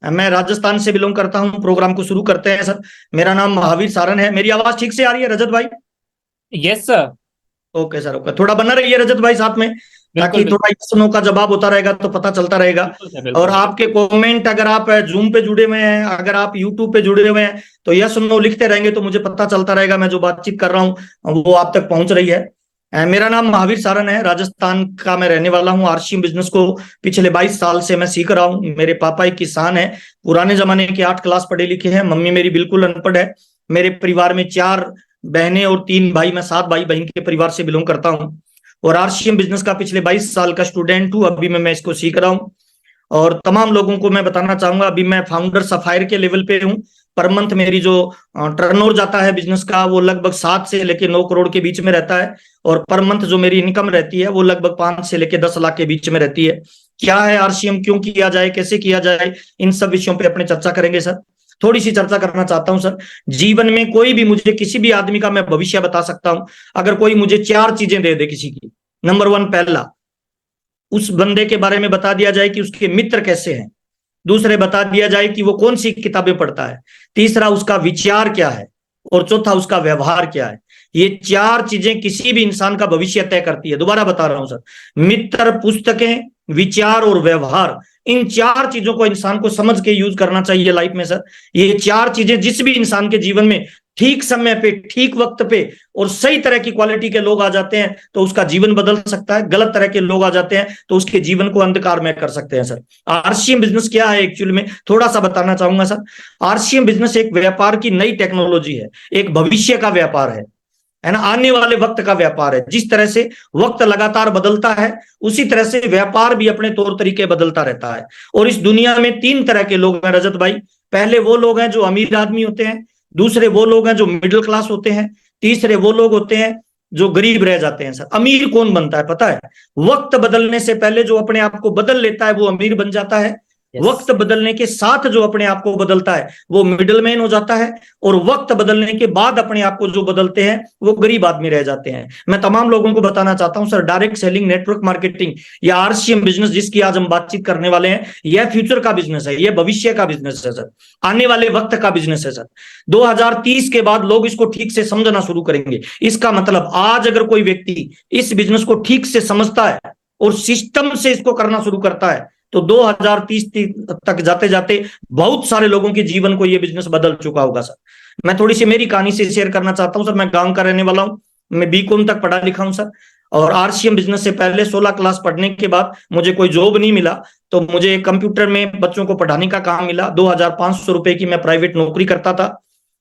मैं राजस्थान से बिलोंग करता हूँ। प्रोग्राम को शुरू करते हैं सर। मेरा नाम महावीर सारन है। मेरी आवाज ठीक से आ रही है रजत भाई? Yes sir. Okay sir, okay. थोड़ा बना रही है रजत भाई साथ में, बिल्कुल ताकि बिल्कुल। थोड़ा यस नो का जवाब होता रहेगा तो पता चलता रहेगा। बिल्कुल सर और बिल्कुल। आपके कमेंट, अगर आप जूम पे जुड़े हुए हैं, अगर आप यूट्यूब पे जुड़े हुए हैं, तो यस नो लिखते रहेंगे तो मुझे पता चलता रहेगा मैं जो बातचीत कर रहा हूँ वो आप तक पहुंच रही है। मेरा नाम महावीर सारन है, राजस्थान का मैं रहने वाला हूँ। आरसीएम बिजनेस को पिछले 22 साल से मैं सीख रहा हूँ। मेरे पापा एक किसान है, पुराने जमाने के 8 क्लास पढ़े लिखे हैं। मम्मी मेरी बिल्कुल अनपढ़ है। मेरे परिवार में 4 बहनें और 3 भाई, मैं 7 भाई बहन के परिवार से बिलोंग करता हूँ। और आरसीएम बिजनेस का पिछले 22 साल का स्टूडेंट हूँ। अभी मैं इसको सीख रहा हूँ। और तमाम लोगों को मैं बताना चाहूंगा, अभी मैं फाउंडर सफायर के लेवल पे हूँ। पर मंथ मेरी जो टर्नओवर जाता है बिजनेस का, वो लगभग 7 से लेके 9 करोड़ के बीच में रहता है। और पर मंथ जो मेरी इनकम रहती है वो लगभग 5 से लेके 10 लाख के बीच में रहती है। क्या है आरसीएम, क्यों किया जाए, कैसे किया जाए, इन सब विषयों पे अपने चर्चा करेंगे सर। थोड़ी सी चर्चा करना चाहता हूं सर। जीवन में कोई भी, मुझे किसी भी आदमी का मैं भविष्य बता सकता हूं अगर कोई मुझे 4 चीजें दे दे किसी की। नंबर 1, पहला, उस बंदे के बारे में बता दिया जाए कि उसके मित्र कैसे हैं। दूसरे, बता दिया जाए कि वो कौन सी किताबें पढ़ता है। तीसरा, उसका विचार क्या है। और चौथा, उसका व्यवहार क्या है। ये 4 चीजें किसी भी इंसान का भविष्य तय करती है। दोबारा बता रहा हूं सर, मित्र, पुस्तकें, विचार और व्यवहार, इन 4 चीजों को इंसान को समझ के यूज करना चाहिए लाइफ में सर। ये 4 चीजें जिस भी इंसान के जीवन में ठीक समय पे, ठीक वक्त पे और सही तरह की क्वालिटी के लोग आ जाते हैं तो उसका जीवन बदल सकता है। गलत तरह के लोग आ जाते हैं तो उसके जीवन को अंधकार में कर सकते हैं सर। आरसीएम बिजनेस क्या है एक्चुअली में, थोड़ा सा बताना चाहूंगा सर। आरसीएम बिजनेस एक व्यापार की नई टेक्नोलॉजी है, एक भविष्य का व्यापार है ना, आने वाले वक्त का व्यापार है। जिस तरह से वक्त लगातार बदलता है, उसी तरह से व्यापार भी अपने तौर तरीके बदलता रहता है। और इस दुनिया में 3 तरह के लोग हैं रजत भाई। पहले वो लोग हैं जो अमीर आदमी होते हैं, दूसरे वो लोग हैं जो मिडिल क्लास होते हैं, तीसरे वो लोग होते हैं जो गरीब रह जाते हैं सर। अमीर कौन बनता है पता है? वक्त बदलने से पहले जो अपने आप को बदल लेता है वो अमीर बन जाता है। यस। वक्त बदलने के साथ जो अपने आप को बदलता है वो मिडिल मैन हो जाता है। और वक्त बदलने के बाद अपने आप को जो बदलते हैं वो गरीब आदमी रह जाते हैं। मैं तमाम लोगों को बताना चाहता हूं sir, direct selling, network marketing या आरसीएम बिजनेस जिसकी आज हम बातचीत करने वाले हैं, यह फ्यूचर का बिजनेस है, यह भविष्य का बिजनेस है सर, आने वाले वक्त का बिजनेस है सर। 2030 के बाद लोग इसको ठीक से समझना शुरू करेंगे। इसका मतलब आज अगर कोई व्यक्ति इस बिजनेस को ठीक से समझता है और सिस्टम से इसको करना शुरू करता है तो 2030 तक जाते जाते बहुत सारे लोगों के जीवन को यह बिजनेस बदल चुका होगा सर। मैं थोड़ी सी मेरी कहानी से शेयर करना चाहता हूं सर। मैं गांव का रहने वाला हूं, मैं बीकॉम तक पढ़ा लिखा हूं सर। और आरसीएम बिजनेस से पहले 16 क्लास पढ़ने के बाद मुझे कोई जॉब नहीं मिला, तो मुझे कंप्यूटर में बच्चों को पढ़ाने का काम मिला। 2500 रुपए की मैं प्राइवेट नौकरी करता था।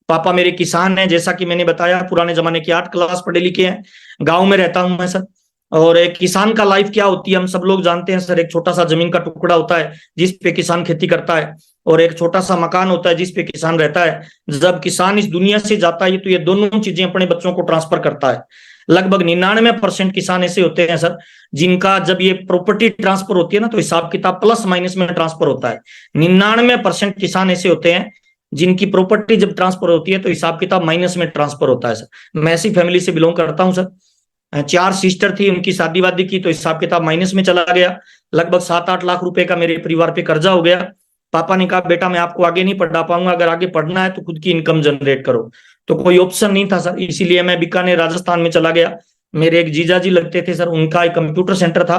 पापा मेरे किसान हैं, जैसा कि मैंने बताया, पुराने जमाने की 8 क्लास पढ़े लिखे हैं। गाँव में रहता हूं मैं सर। और एक किसान का लाइफ क्या होती है हम सब लोग जानते हैं सर। एक छोटा सा जमीन का टुकड़ा होता है जिस पे किसान खेती करता है, और एक छोटा सा मकान होता है जिस पे किसान रहता है। जब किसान इस दुनिया से जाता है तो ये दोनों चीजें अपने बच्चों को ट्रांसफर करता है। लगभग 99% किसान ऐसे होते हैं सर जिनका जब ये प्रॉपर्टी ट्रांसफर होती है ना तो हिसाब किताब प्लस माइनस में ट्रांसफर होता है। 99% किसान ऐसे होते हैं जिनकी प्रॉपर्टी जब ट्रांसफर होती है तो हिसाब किताब माइनस में ट्रांसफर होता है सर। मैं ऐसी फैमिली से बिलोंग करता हूं सर। 4 सिस्टर थी, उनकी शादी वादी की तो हिसाब किताब माइनस में चला गया। लगभग 7-8 लाख रुपए का मेरे परिवार पे कर्जा हो गया। पापा ने कहा बेटा मैं आपको आगे नहीं पढ़ा पाऊंगा, अगर आगे पढ़ना है तो खुद की इनकम जनरेट करो। तो कोई ऑप्शन नहीं था सर, इसीलिए मैं बीकानेर राजस्थान में चला गया। मेरे एक जीजा जी लगते थे सर, उनका एक कंप्यूटर सेंटर था।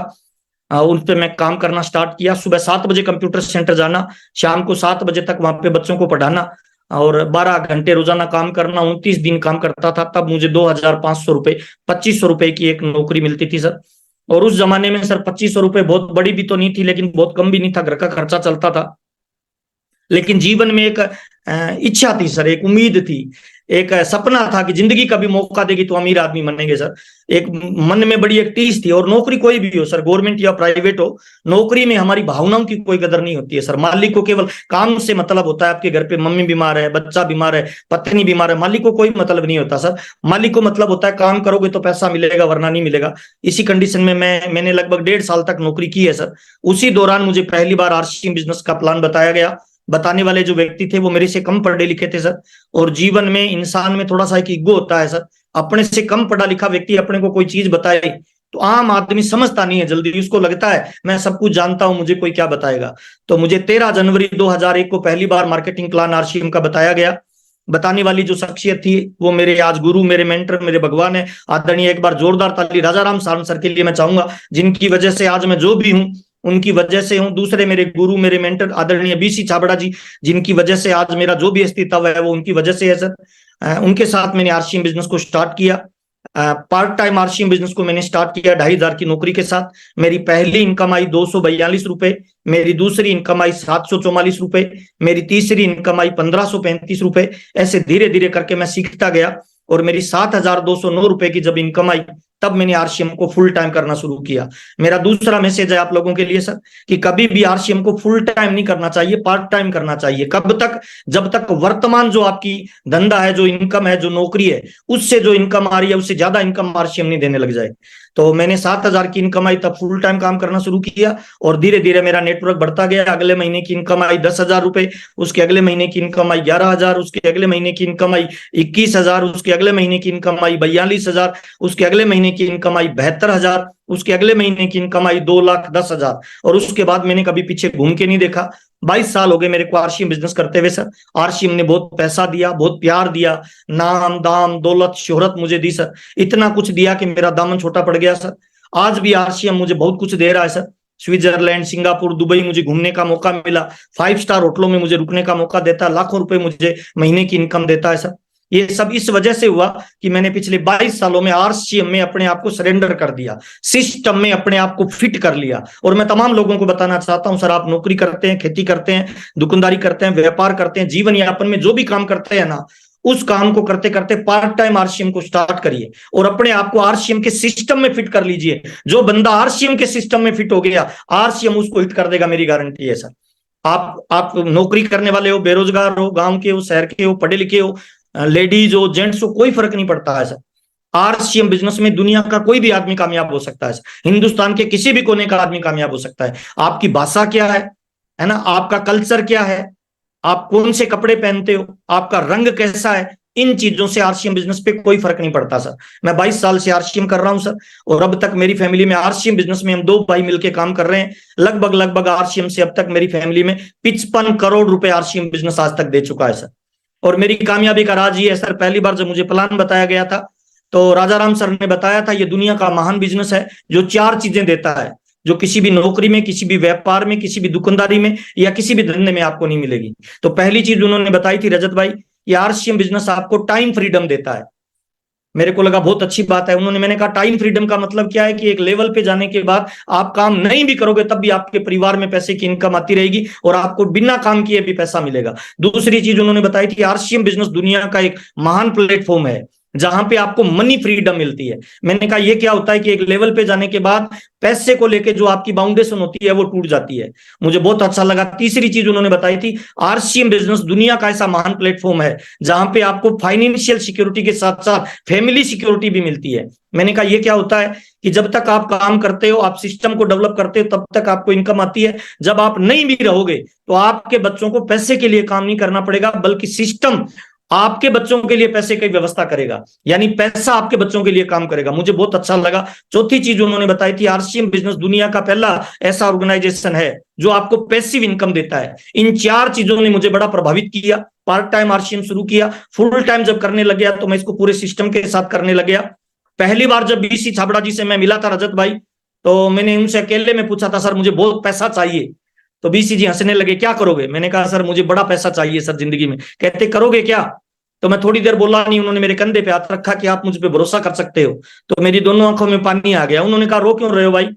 उन पे मैं काम करना स्टार्ट किया। सुबह 7 बजे कंप्यूटर सेंटर जाना, शाम को 7 बजे तक वहां पे बच्चों को पढ़ाना, और 12 घंटे रोजाना काम करना। 29 दिन काम करता था, तब मुझे 2500 रुपए, 2500 रुपए की एक नौकरी मिलती थी सर। और उस जमाने में सर 2500 रुपए बहुत बड़ी भी तो नहीं थी, लेकिन बहुत कम भी नहीं था, घर का खर्चा चलता था। लेकिन जीवन में एक इच्छा थी सर, एक उम्मीद थी, एक सपना था कि जिंदगी कभी मौका देगी तो अमीर आदमी बनेंगे सर। एक मन में बड़ी एक टीस थी। और नौकरी कोई भी हो सर, गवर्नमेंट या प्राइवेट हो, नौकरी में हमारी भावनाओं की कोई कदर नहीं होती है सर। मालिक को केवल काम से मतलब होता है। आपके घर पे मम्मी बीमार है, बच्चा बीमार है, पत्नी बीमार है, मालिक को कोई मतलब नहीं होता सर। मालिक को मतलब होता है काम करोगे तो पैसा मिलेगा वरना नहीं मिलेगा। इसी कंडीशन में मैंने लगभग 1.5 साल तक नौकरी की है सर। उसी दौरान मुझे पहली बार आरसीएम बिजनेस का प्लान बताया गया। बताने वाले जो व्यक्ति थे वो मेरे से कम पढ़े लिखे थे सर। और जीवन में इंसान में थोड़ा सा एक ईगो होता है सर। अपने से कम पढ़ा लिखा व्यक्ति अपने को कोई चीज बताए तो आम आदमी समझता नहीं है जल्दी, उसको लगता है मैं सब कुछ जानता हूं, मुझे कोई क्या बताएगा। तो मुझे 13 जनवरी 2001 को पहली बार मार्केटिंग प्लान आरसीएम का बताया गया। बताने वाली जो शख्सियत थी वो मेरे आज गुरु, मेरे मेंटर, मेरे भगवान है। आदरणीय, एक बार जोरदार ताली राजा राम सारंग सर के लिए मैं चाहूंगा, जिनकी वजह से आज मैं जो भी हूं उनकी वजह से हूं। दूसरे मेरे गुरु, मेरे मेंटर आदरणीय बीसी छाबड़ा जी, जिनकी वजह से आज मेरा जो भी अस्तित्व है वो उनकी वजह से है सर। उनके साथ मैंने आरसीएम बिजनेस को स्टार्ट किया। पार्ट टाइम आरसीएम बिजनेस को मैंने स्टार्ट किया 2,500 की नौकरी के साथ। मेरी पहली इनकम आई 242 रुपए, मेरी दूसरी इनकम आई 744 रुपए, मेरी तीसरी इनकम आई 1,535 रुपए। ऐसे धीरे धीरे करके मैं सीखता गया और मेरी 7,209 रुपए की जब इनकम आई तब मैंने आरसीएम को फुल टाइम करना शुरू किया। मेरा दूसरा मैसेज है आप लोगों के लिए सर कि कभी भी आरसीएम को फुल टाइम नहीं करना चाहिए, पार्ट टाइम करना चाहिए। कब तक? जब तक वर्तमान जो आपकी धंधा है, जो इनकम है, जो नौकरी है, उससे जो इनकम आ रही है उससे ज्यादा इनकम आरसीएम नहीं देने लग जाए। तो मैंने 7,000 की इनकम आई तब फुल टाइम काम करना शुरू किया और धीरे धीरे मेरा नेटवर्क बढ़ता गया। अगले महीने की इनकम आई 10,000 रुपए, उसके अगले महीने की इनकम आई 11,000, उसके अगले महीने की इनकम आई 21,000, उसके अगले महीने की इनकम आई 42,000, उसके अगले महीने की इनकम आई 72,000, उसके अगले महीने की इनकम आई 2,10,000। और उसके बाद मैंने कभी पीछे घूम के नहीं देखा। 22 साल हो गए मेरे को आरसीएम बिजनेस करते हुए सर। आरसीएम ने बहुत पैसा दिया, बहुत प्यार दिया, नाम, दाम, दौलत, शोहरत मुझे दी सर। इतना कुछ दिया कि मेरा दामन छोटा पड़ गया सर। आज भी आरसीएम मुझे बहुत कुछ दे रहा है सर। स्विट्जरलैंड, सिंगापुर, दुबई मुझे घूमने का मौका मिला। 5 स्टार होटलों में मुझे रुकने का मौका देता है। लाखों रुपए मुझे महीने की इनकम देता है सर। ये सब इस वजह से हुआ कि मैंने पिछले 22 सालों में आरसीएम में अपने आप को सरेंडर कर दिया, सिस्टम में अपने आप को फिट कर लिया। और मैं तमाम लोगों को बताना चाहता हूं, सर आप नौकरी करते हैं, खेती करते हैं, दुकानदारी करते हैं, व्यापार करते हैं, जीवन यापन में जो भी काम करते हैं ना, उस काम को करते करते पार्ट टाइम आरसीएम को स्टार्ट करिए और अपने आप को आरसीएम के सिस्टम में फिट कर लीजिए। जो बंदा आरसीएम के सिस्टम में फिट हो गया, आरसीएम उसको हिट कर देगा, मेरी गारंटी है सर। आप नौकरी करने वाले हो, बेरोजगार हो, गांव के हो, शहर के हो, पढ़े लिखे हो, लेडीज हो, जेंट्स हो, कोई फर्क नहीं पड़ता है सर। आरसीएम बिजनेस में दुनिया का कोई भी आदमी कामयाब हो सकता है सर। हिंदुस्तान के किसी भी कोने का आदमी कामयाब हो सकता है। आपकी भाषा क्या है ना, आपका कल्चर क्या है, आप कौन से कपड़े पहनते हो, आपका रंग कैसा है, इन चीजों से आरसीएम बिजनेस पे कोई फर्क नहीं पड़ता सर। मैं 22 साल से आरसीएम कर रहा हूं सर और अब तक मेरी फैमिली में आरसीएम बिजनेस में हम 2 भाई मिलकर काम कर रहे हैं। लगभग आरसीएम से अब तक मेरी फैमिली में 55 करोड़ रुपए आरसीएम बिजनेस आज तक दे चुका है सर। और मेरी कामयाबी का राज ये है सर, पहली बार जब मुझे प्लान बताया गया था तो राजा राम सर ने बताया था ये दुनिया का महान बिजनेस है जो 4 चीजें देता है, जो किसी भी नौकरी में, किसी भी व्यापार में, किसी भी दुकानदारी में या किसी भी धंधे में आपको नहीं मिलेगी। तो पहली चीज उन्होंने बताई थी रजत भाई, ये आरसीएम बिजनेस आपको टाइम फ्रीडम देता है। मेरे को लगा बहुत अच्छी बात है। मैंने कहा टाइम फ्रीडम का मतलब क्या है कि एक लेवल पे जाने के बाद आप काम नहीं भी करोगे तब भी आपके परिवार में पैसे की इनकम आती रहेगी और आपको बिना काम किए भी पैसा मिलेगा। दूसरी चीज उन्होंने बताई थी आरसीएम बिजनेस दुनिया का एक महान प्लेटफॉर्म है जहां पे आपको मनी फ्रीडम मिलती है। मैंने कहा ये क्या होता है कि एक लेवल पे जाने के बाद पैसे को लेके जो आपकी बाउंडेशन होती है वो टूट जाती है। मुझे बहुत अच्छा लगा। तीसरी चीज उन्होंने बताई थी आरसीएम बिजनेस दुनिया का ऐसा महान प्लेटफॉर्म है जहां पे आपको फाइनेंशियल सिक्योरिटी के साथ साथ फैमिली सिक्योरिटी भी मिलती है। मैंने कहा ये क्या होता है कि जब तक आप काम करते हो, आप सिस्टम को डेवलप करते हो, तब तक आपको इनकम आती है। जब आप नहीं भी रहोगे तो आपके बच्चों को पैसे के लिए काम नहीं करना पड़ेगा, बल्कि सिस्टम आपके बच्चों के लिए पैसे की व्यवस्था करेगा, यानी पैसा आपके बच्चों के लिए काम करेगा। मुझे बहुत अच्छा लगा। चौथी चीज उन्होंने बताई थी आरसीएम बिजनेस दुनिया का पहला ऐसा ऑर्गेनाइजेशन है जो आपको पैसिव इनकम देता है। इन 4 चीजों ने मुझे बड़ा प्रभावित किया। पार्ट टाइम आरसीएम शुरू किया, फुल टाइम जब करने लग गया तो मैं इसको पूरे सिस्टम के साथ करने लग गया। पहली बार जब बीसी छाबड़ा जी से मैं मिला था रजत भाई, तो मैंने उनसे अकेले में पूछा था सर मुझे बहुत पैसा चाहिए। तो बीसी जी हंसने लगे, क्या करोगे? मैंने कहा सर मुझे बड़ा पैसा चाहिए सर जिंदगी में। कहते करोगे क्या? तो मैं थोड़ी देर बोला नहीं। उन्होंने मेरे कंधे पे हाथ रखा कि आप मुझ पे भरोसा कर सकते हो। तो मेरी दोनों आंखों में पानी आ गया। उन्होंने कहा रो क्यों रहे हो भाई?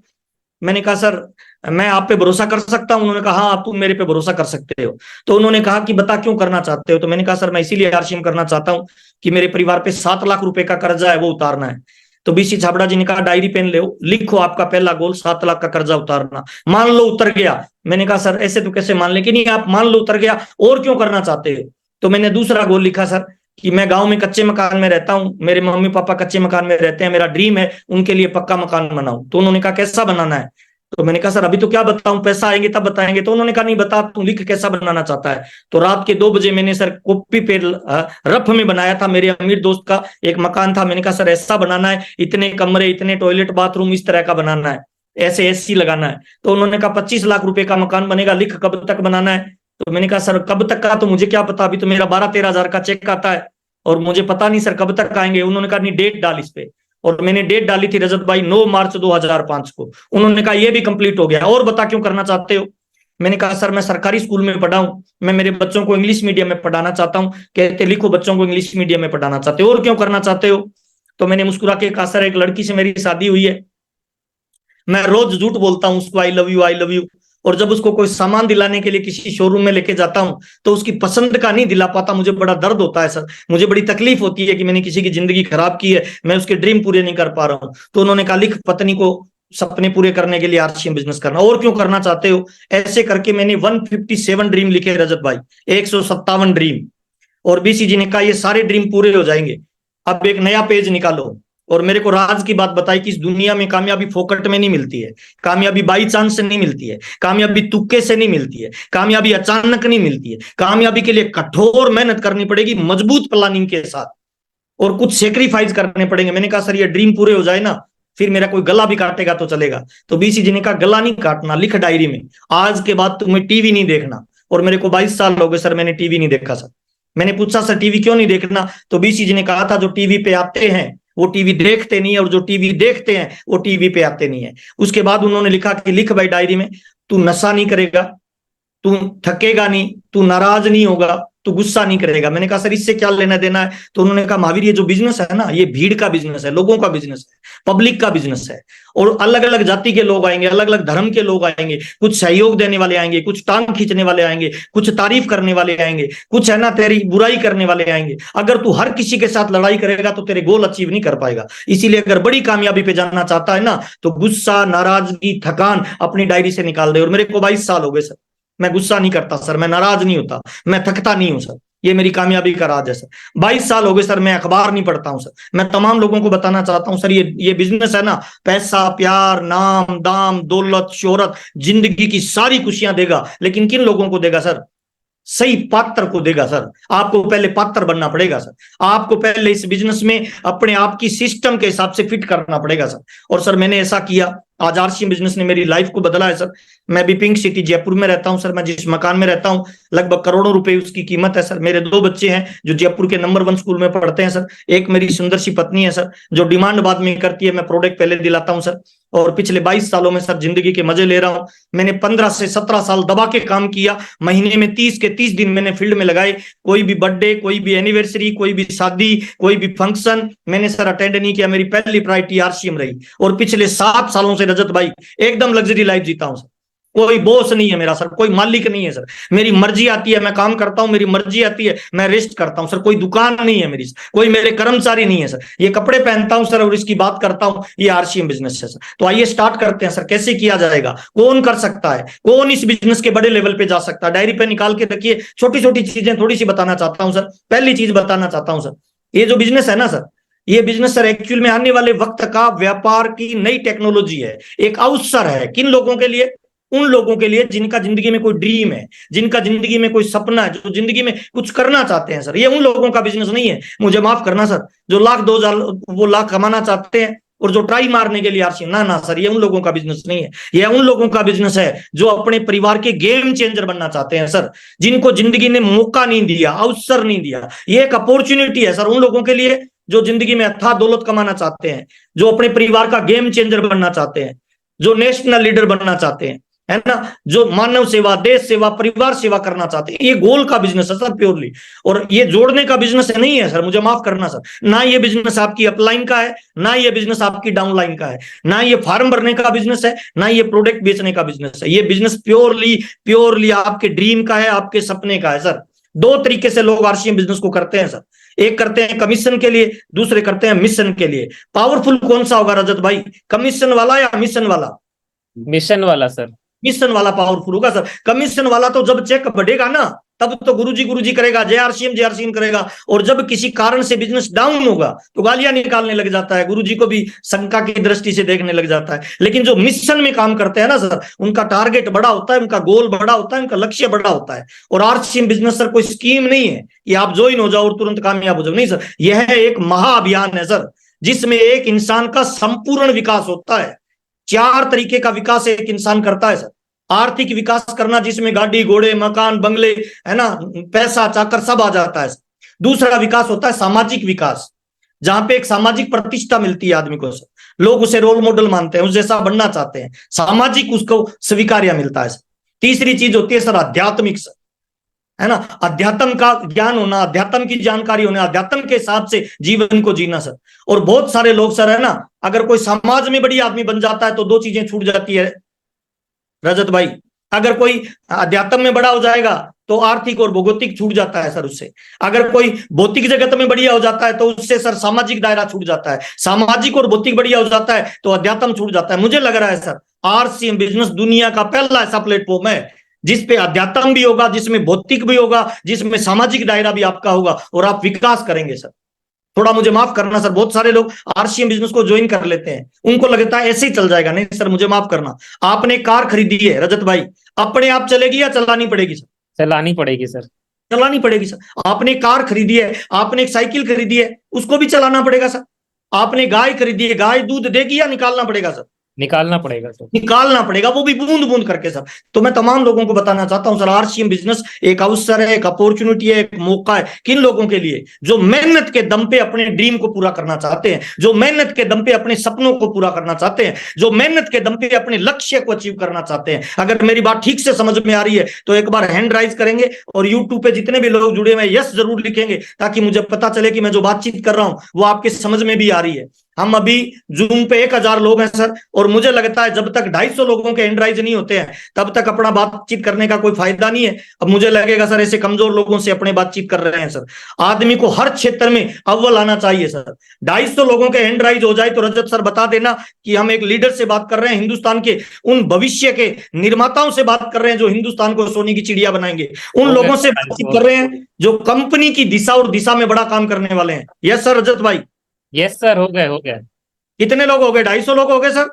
मैंने कहा सर मैं आप पे भरोसा कर सकता हूं। उन्होंने कहा हाँ आप तुम मेरे पे भरोसा कर सकते हो। तो उन्होंने कहा कि बता क्यों करना चाहते हो? तो मैंने कहा सर मैं इसीलिए आरसीएम करना चाहता हूं कि मेरे परिवार पे 7 लाख रुपए का कर्जा है वो उतारना है। तो बीसी छाबड़ा जी ने कहा डायरी पेन ले लिखो, आपका पहला गोल 7 लाख का कर्जा उतारना। मान लो उतर गया। मैंने कहा सर ऐसे तो कैसे मान ले? कि नहीं आप मान लो उतर गया, और क्यों करना चाहते हो? तो मैंने दूसरा गोल लिखा सर कि मैं गांव में कच्चे मकान में रहता हूं, मेरे मम्मी पापा कच्चे मकान में रहते हैं, मेरा ड्रीम है उनके लिए पक्का मकान बनाऊं। तो उन्होंने कहा कैसा बनाना है? तो मैंने कहा सर अभी तो क्या बताऊं, पैसा आएंगे तब बताएंगे। तो उन्होंने कहा नहीं बता, तू लिख कैसा बनाना चाहता है। तो रात के 2 बजे मैंने सर कॉपी पे रफ में बनाया था, मेरे अमीर दोस्त का एक मकान था। मैंने कहा सर ऐसा बनाना है, इतने कमरे, इतने टॉयलेट बाथरूम, इस तरह का बनाना है, ऐसे एसी लगाना है। तो उन्होंने कहा 25 लाख रुपए का मकान बनेगा, लिख कब तक बनाना है। तो मैंने कहा सर कब तक का तो मुझे क्या पता, अभी तो मेरा 12-13 हजार का चेक आता है और मुझे पता नहीं सर कब तक आएंगे। उन्होंने कहा नहीं डेट डाल इस पे। और मैंने डेट डाली थी रजत भाई 9 मार्च 2005 को। उन्होंने कहा ये भी कंप्लीट हो गया, और बता क्यों करना चाहते हो। मैंने कहा सर मैं सरकारी स्कूल में पढ़ा हूं, मैं मेरे बच्चों को इंग्लिश मीडियम में पढ़ाना चाहता हूं। कहते लिखो बच्चों को इंग्लिश मीडियम में पढ़ाना चाहते हो, और क्यों करना चाहते हो। तो मैंने मुस्कुरा के कहा सर एक लड़की से मेरी शादी हुई है, मैं रोज झूठ बोलता हूँ उसको I love you I love you, और जब उसको कोई सामान दिलाने के लिए किसी शोरूम में लेके जाता हूं तो उसकी पसंद का नहीं दिला पाता, मुझे बड़ा दर्द होता है सर, मुझे बड़ी तकलीफ होती है कि मैंने किसी की जिंदगी खराब की है, मैं उसके ड्रीम पूरे नहीं कर पा रहा हूं। तो उन्होंने कहा लिख पत्नी को सपने पूरे करने के लिए आरसीएम बिजनेस करना, और क्यों करना चाहते हो। ऐसे करके मैंने 157 ड्रीम लिखे रजत भाई, 157 ड्रीम। और बीसीजी ने कहा ये सारे ड्रीम पूरे हो जाएंगे, अब एक नया पेज निकालो। और मेरे को राज की बात बताई कि इस दुनिया में कामयाबी फोकट में नहीं मिलती है, कामयाबी बाई चांस से नहीं मिलती है, कामयाबी तुक्के से नहीं मिलती है, कामयाबी अचानक नहीं मिलती है। कामयाबी के लिए कठोर मेहनत करनी पड़ेगी, मजबूत प्लानिंग के साथ, और कुछ सेक्रीफाइस करने पड़ेंगे। मैंने कहा सर ये ड्रीम पूरे हो जाए ना, फिर मेरा कोई गला भी काटेगा तो चलेगा। तो बीसीजी ने कहा गला नहीं काटना, लिख डायरी में आज के बाद तुम्हें टीवी नहीं देखना। और मेरे को 22 साल हो गए सर, मैंने टीवी नहीं देखा सर। मैंने पूछा सर टीवी क्यों नहीं देखना, तो बीसीजी ने कहा था जो टीवी पे आते हैं वो टीवी देखते नहीं है, और जो टीवी देखते हैं वो टीवी पे आते नहीं है। उसके बाद उन्होंने लिखा कि लिख भाई डायरी में, तू नशा नहीं करेगा, तू थकेगा नहीं, तू नाराज नहीं होगा, तू गुस्सा नहीं करेगा। मैंने कहा सर इससे क्या लेना देना है। तो उन्होंने कहा महावीर ये जो बिजनेस है ना, ये भीड़ का बिजनेस है, लोगों का बिजनेस है, पब्लिक का बिजनेस है, और अलग अलग जाति के लोग आएंगे, अलग अलग धर्म के लोग आएंगे, कुछ सहयोग देने वाले आएंगे, कुछ टांग खींचने वाले आएंगे, कुछ तारीफ करने वाले आएंगे, कुछ है ना तेरी बुराई करने वाले आएंगे। अगर तू हर किसी के साथ लड़ाई करेगा तो तेरे गोल अचीव नहीं कर पाएगा। इसीलिए अगर बड़ी कामयाबी पे जाना चाहता है ना, तो गुस्सा, नाराजगी, थकान अपनी डायरी से निकाल दे। और मेरे को 22 साल हो गए सर, मैं गुस्सा नहीं करता सर, मैं नाराज नहीं होता, मैं थकता नहीं हूं सर, ये मेरी कामयाबी का राज है सर। 22 साल हो गए सर, मैं अखबार नहीं पढ़ता हूं सर। मैं तमाम लोगों को बताना चाहता हूं सर, ये बिजनेस है ना, पैसा, प्यार, नाम, दाम, दौलत, शोहरत, जिंदगी की सारी खुशियां देगा, लेकिन किन लोगों को देगा सर, सही पात्र को देगा सर। आपको पहले पात्र बनना पड़ेगा सर, आपको पहले इस बिजनेस में अपने आप की सिस्टम के हिसाब से फिट करना पड़ेगा सर। और सर मैंने ऐसा किया, आज आरसीएम बिजनेस ने मेरी लाइफ को बदला है सर। मैं भी पिंक सिटी जयपुर में रहता हूं सर, मैं जिस मकान में रहता हूं लगभग करोड़ों रुपए उसकी कीमत है सर। मेरे 2 बच्चे हैं जो जयपुर के नंबर 1 स्कूल में पढ़ते हैं सर। एक मेरी सुंदर सी पत्नी है सर, जो डिमांड बाद में करती है, मैं प्रोडक्ट पहले दिलाता हूं सर। और पिछले 22 सालों में सर जिंदगी के मजे ले रहा हूं। मैंने 15 से 17 साल दबा के काम किया, महीने में 30 के 30 दिन मैंने फील्ड में लगाए। कोई भी बर्थडे, कोई भी एनिवर्सरी, कोई भी शादी, कोई भी फंक्शन मैंने सर अटेंड नहीं किया। मेरी पहली प्रायोरिटी आरसीएम रही। और पिछले 7 सालों से रजत भाई एकदम लग्जरी लाइफ जीता हूं सर। कोई बॉस नहीं है मेरा सर, कोई मालिक नहीं है सर, मेरी मर्जी आती है मैं काम करता हूं, मेरी मर्जी आती है मैं रेस्ट करता हूं सर। कोई दुकान नहीं है मेरी, कोई मेरे कर्मचारी नहीं है सर, ये कपड़े पहनता हूं सर और इसकी बात करता हूं, ये आरसीएम बिजनेस है सर। तो आइए स्टार्ट करते हैं सर, कैसे किया जाएगा, कौन कर सकता है, कौन इस बिजनेस के बड़े लेवल पे जा सकता है। डायरी पे निकाल के रखिए, छोटी छोटी चीजें थोड़ी सी बताना चाहता हूं सर। पहली चीज बताना चाहता हूं सर, ये जो बिजनेस है ना सर, ये बिजनेस सर एक्चुअल में आने वाले वक्त का व्यापार की नई टेक्नोलॉजी है, एक अवसर है। किन लोगों के लिए, उन लोगों के लिए जिनका जिंदगी में कोई ड्रीम है, जिनका जिंदगी में कोई सपना है, जो जिंदगी में कुछ करना चाहते हैं सर। ये उन लोगों का बिजनेस नहीं है, मुझे माफ करना सर, जो लाख 2 वो लाख कमाना चाहते हैं और जो ट्राई मारने के लिए आरसीएम, ना ना सर, ये उन लोगों का बिजनेस नहीं है। ये उन लोगों का बिजनेस है जो अपने परिवार के गेम चेंजर बनना चाहते हैं सर, जिनको जिंदगी ने मौका नहीं दिया, अवसर नहीं दिया। ये एक अपॉर्चुनिटी है सर उन लोगों के लिए जो जिंदगी में अथाह दौलत कमाना चाहते हैं, जो अपने परिवार का गेम चेंजर बनना चाहते हैं, जो नेशनल लीडर बनना चाहते हैं, है ना, जो मानव सेवा, देश सेवा, परिवार सेवा करना चाहते हैं। ये गोल का बिजनेस है सर प्योरली, और ये जोड़ने का बिजनेस नहीं है सर, मुझे माफ करना सर। ना ये बिजनेस आपकी अपलाइन का है, ना ये बिजनेस आपकी डाउनलाइन का है, ना ये फॉर्म भरने का बिजनेस है, ना ये प्रोडक्ट बेचने का बिजनेस है। ये बिजनेस प्योरली प्योरली आपके ड्रीम का है, आपके सपने का है सर। 2 तरीके से लोग आरसीएम बिजनेस को करते हैं सर, एक करते हैं कमीशन के लिए, दूसरे करते हैं मिशन के लिए। पावरफुल कौन सा होगा रजत भाई, कमीशन वाला या मिशन वाला? मिशन वाला सर। मिशन वाला पावरफुल होगा सर। कमीशन वाला तो जब चेक बढ़ेगा ना, तब तो गुरुजी करेगा, जय आर सी एम करेगा। और जब किसी कारण से बिजनेस डाउन होगा तो गालियां निकालने लग जाता है, गुरुजी को भी शंका की दृष्टि से देखने लग जाता है। लेकिन जो मिशन में काम करते हैं ना सर, उनका टारगेट बड़ा होता है, उनका गोल बड़ा होता है, उनका लक्ष्य बड़ा होता है। और आरसीएम बिजनेस सर कोई स्कीम नहीं है कि आप ज्वाइन हो जाओ और तुरंत कामयाब हो जाओ, नहीं सर। यह एक महाअभियान है सर, जिसमें एक इंसान का संपूर्ण विकास होता है। 4 तरीके का विकास एक इंसान करता है सर। आर्थिक विकास करना, जिसमें गाड़ी घोड़े मकान बंगले है ना, पैसा चाकर सब आ जाता है। दूसरा विकास होता है सामाजिक विकास, जहां पे एक सामाजिक प्रतिष्ठा मिलती है आदमी को सर, लोग उसे रोल मॉडल मानते हैं, उस जैसा बनना चाहते हैं, सामाजिक उसको स्वीकार्य मिलता है सर। तीसरी चीज होती है सर आध्यात्मिक सर, है ना, अध्यात्म का ज्ञान होना, अध्यात्म की जानकारी होना, अध्यात्म के हिसाब से जीवन को जीना सर। और बहुत सारे लोग सर, है ना, अगर कोई समाज में बड़ी आदमी बन जाता है तो 2 चीजें छूट जाती है रजत भाई। अगर कोई अध्यात्म में बड़ा हो जाएगा तो आर्थिक और भौगोलिक छूट जाता है सर उससे। अगर कोई भौतिक जगत में बढ़िया हो जाता है तो उससे सर सामाजिक दायरा छूट जाता है। सामाजिक और भौतिक बढ़िया हो जाता है तो अध्यात्म छूट जाता है। मुझे लग रहा है सर आरसीएम बिजनेस दुनिया का पहला ऐसा प्लेटफॉर्म है जिसपे अध्यात्म भी होगा, जिसमें भौतिक भी होगा, जिसमें सामाजिक दायरा भी आपका होगा, और आप विकास करेंगे सर। थोड़ा मुझे माफ करना सर, बहुत सारे लोग आरसीएम बिजनेस को ज्वाइन कर लेते हैं, उनको लगता है ऐसे ही चल जाएगा। नहीं सर, मुझे माफ करना, आपने कार खरीदी है रजत भाई, अपने आप चलेगी या चलानी पड़ेगी सर? चलानी पड़ेगी सर। चलानी पड़ेगी सर। आपने कार खरीदी है, आपने एक साइकिल खरीदी है, उसको भी चलाना पड़ेगा सर। आपने गाय खरीदी है, गाय दूध देगी या निकालना पड़ेगा सर? निकालना पड़ेगा सर। निकालना पड़ेगा, वो भी बूंद बूंद करके सर। तो मैं तमाम लोगों को बताना चाहता हूं सर, आरसीएम बिजनेस एक अवसर है, एक अपॉर्चुनिटी है, एक मौका है किन लोगों के लिए जो मेहनत के दम पे अपने ड्रीम को पूरा करना चाहते हैं, जो मेहनत के दम पे अपने सपनों को पूरा करना चाहते हैं, जो मेहनत के दम पे अपने लक्ष्य को अचीव करना चाहते हैं। अगर मेरी बात ठीक से समझ में आ रही है तो एक बार हैंड राइज करेंगे, और यूट्यूब पे जितने भी लोग जुड़े हुए यस जरूर लिखेंगे, ताकि मुझे पता चले कि मैं जो बातचीत कर रहा हूं वो आपके समझ में भी आ रही है। हम अभी जूम पे 1000 लोग हैं सर, और मुझे लगता है जब तक 250 लोगों के हैंड राइज नहीं होते हैं तब तक अपना बातचीत करने का कोई फायदा नहीं है। अब मुझे लगेगा सर ऐसे कमजोर लोगों से अपने बातचीत कर रहे हैं सर। आदमी को हर क्षेत्र में अव्वल आना चाहिए सर। 250 लोगों के हैंड राइज हो जाए तो रजत सर बता देना कि हम एक लीडर से बात कर रहे हैं, हिंदुस्तान के उन भविष्य के निर्माताओं से बात कर रहे हैं जो हिंदुस्तान को सोने की चिड़िया बनाएंगे, उन लोगों से बातचीत कर रहे हैं जो कंपनी की दिशा और दिशा में बड़ा काम करने वाले हैं। यस सर रजत भाई? यस सर, हो गए। कितने लोग हो गए? 250 लोग हो गए सर?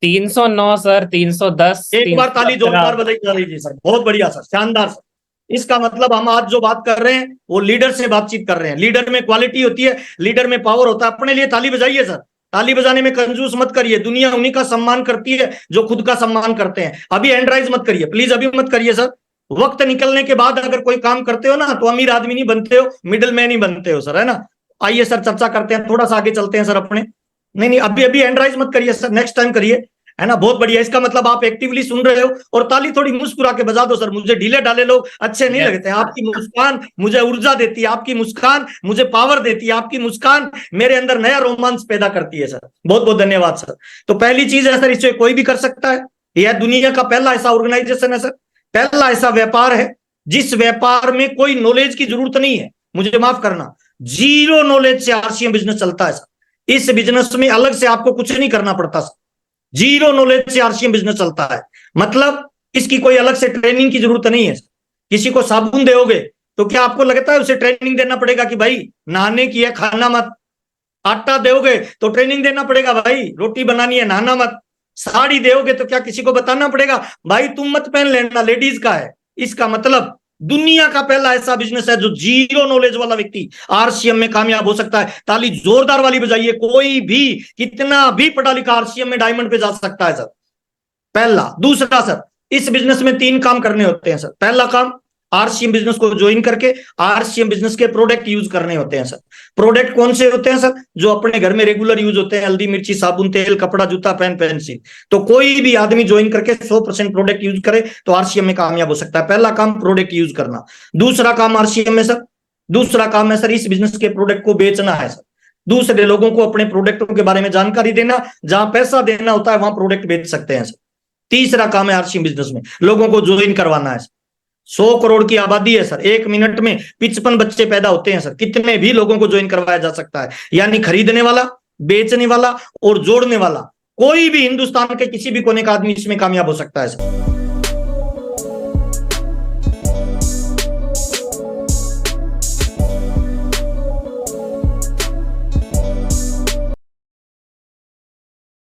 309 सर, 310। एक बार ताली जोरदार बजाई जा रही सर, बहुत बढ़िया सर, शानदार सर। इसका मतलब हम आज जो बात कर रहे हैं वो लीडर से बातचीत कर रहे हैं। लीडर में क्वालिटी होती है, लीडर में पावर होता है। अपने लिए ताली बजाइए सर, ताली बजाने में कंजूस मत करिए। दुनिया उन्हीं का सम्मान करती है जो खुद का सम्मान करते हैं। अभी हैंड राइज मत करिए प्लीज, अभी मत करिए सर। वक्त निकलने के बाद अगर कोई काम करते हो ना तो अमीर आदमी नहीं बनते हो, मिडिल मैन ही बनते हो सर, है ना। आइए सर चर्चा करते हैं, थोड़ा सा आगे चलते हैं सर अपने। नहीं अभी हैंड राइज मत करिए सर, नेक्स्ट टाइम करिए, है ना। बहुत बढ़िया, इसका मतलब आप एक्टिवली सुन रहे हो। और ताली थोड़ी मुस्कुरा के बजा दो सर, मुझे ढीले ढाले लोग अच्छे नहीं लगते हैं। आपकी मुस्कान मुझे ऊर्जा देती है, आपकी मुस्कान मुझे पावर देती है, आपकी मुस्कान मेरे अंदर नया रोमांच पैदा करती है सर। बहुत बहुत धन्यवाद सर। तो पहली चीज है सर, इसे कोई भी कर सकता है। यह दुनिया का पहला ऐसा ऑर्गेनाइजेशन है सर, पहला ऐसा व्यापार है जिस व्यापार में कोई नॉलेज की जरूरत नहीं है। मुझे माफ करना, जीरो नॉलेज से आरसीएम बिजनेस चलता है सर। इस बिजनेस में अलग से आपको कुछ नहीं करना पड़ता सर, जीरो नॉलेज से आरसीएम बिजनेस चलता है। मतलब इसकी कोई अलग से ट्रेनिंग की जरूरत नहीं है। किसी को साबुन दोगे तो क्या आपको लगता है उसे ट्रेनिंग देना पड़ेगा कि भाई नहाने की है खाना मत? आटा दोगे तो ट्रेनिंग देना पड़ेगा, भाई रोटी बनानी है नहाना मत। साड़ी दोगे तो क्या किसी को बताना पड़ेगा भाई तुम मत पहन लेना, लेडीज का है? इसका मतलब दुनिया का पहला ऐसा बिजनेस है जो जीरो नॉलेज वाला व्यक्ति आरसीएम में कामयाब हो सकता है। ताली जोरदार वाली बजाइए। कोई भी कितना भी पढ़ा लिखा आरसीएम में डायमंड पे जा सकता है सर, पहला। दूसरा सर, इस बिजनेस में 3 काम करने होते हैं सर। पहला काम, आरसीएम बिजनेस को ज्वाइन करके आरसीएम बिजनेस के प्रोडक्ट यूज करने होते हैं सर। प्रोडक्ट कौन से होते हैं सर? जो अपने घर में रेगुलर यूज होते हैं, हल्दी मिर्ची साबुन तेल कपड़ा जूता पेन पेंसिल। तो कोई भी आदमी ज्वाइन करके 100% प्रोडक्ट यूज करे तो आरसीएम में कामयाब हो सकता है। पहला काम प्रोडक्ट यूज करना। दूसरा काम आरसीएम में सर, दूसरा काम है सर इस बिजनेस के प्रोडक्ट को बेचना है सर। दूसरे लोगों को अपने प्रोडक्टों के बारे में जानकारी देना, जहां पैसा देना होता है वहां प्रोडक्ट बेच सकते हैं सर। तीसरा काम है आरसीएम बिजनेस में लोगों को ज्वाइन करवाना है। 100 करोड़ की आबादी है सर, 1 मिनट में 55 बच्चे पैदा होते हैं सर। कितने भी लोगों को ज्वाइन करवाया जा सकता है, यानी खरीदने वाला, बेचने वाला और जोड़ने वाला कोई भी हिंदुस्तान के किसी भी कोने का आदमी इसमें कामयाब हो सकता है सर।